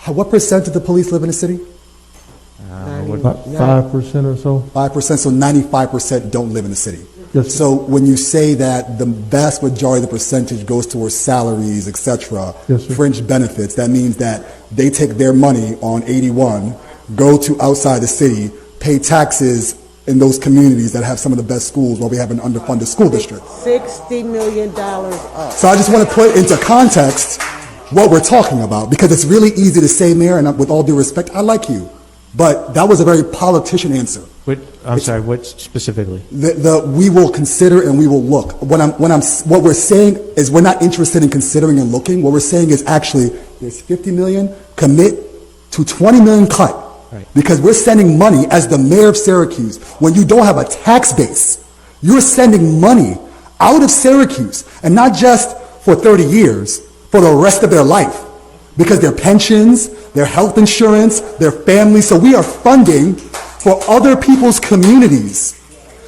What percent of the police live in the city? About 5% or so. 5%, so 95% don't live in the city. Yes, so when you say that the vast majority of the percentage goes towards salaries, etc., yes, fringe benefits, that means that they take their money on 81, go to outside the city, pay taxes in those communities that have some of the best schools while we have an underfunded school district. $60 million up. So I just want to put into context what we're talking about, because it's really easy to say, Mayor, and with all due respect, I like you, but that was a very politician answer. I'm sorry, what specifically? We will consider and we will look. What we're saying is we're not interested in considering and looking. What we're saying is actually there's 50 million, commit to 20 million cut. Right. Because we're sending money as the mayor of Syracuse. When you don't have a tax base, you're sending money out of Syracuse, and not just for 30 years, for the rest of their life. Because their pensions, their health insurance, their families. So we are funding for other people's communities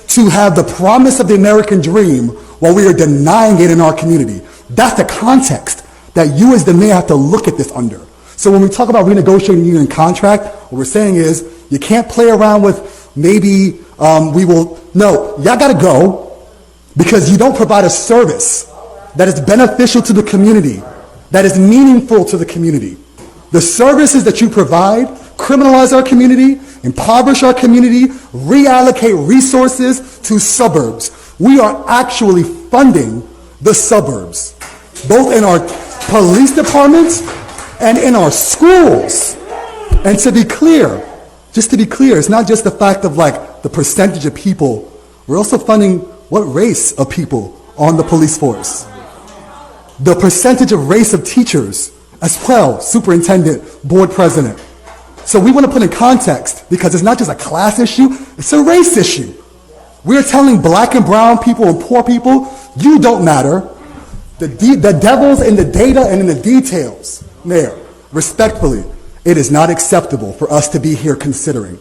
to have the promise of the American dream while we are denying it in our community. That's the context that you as the mayor have to look at this under. So when we talk about renegotiating union contract, what we're saying is you can't play around with maybe no, y'all gotta go because you don't provide a service that is beneficial to the community, that is meaningful to the community. The services that you provide criminalize our community, impoverish our community, reallocate resources to suburbs. We are actually funding the suburbs, both in our police departments and in our schools. And to be clear, just to be clear, it's not just the fact of like the percentage of people. We're also funding what race of people on the police force. The percentage of race of teachers as well, superintendent, board president. So we want to put in context, because it's not just a class issue, it's a race issue. We're telling black and brown people and poor people, you don't matter. The devil's in the data and in the details. Mayor, respectfully, it is not acceptable for us to be here considering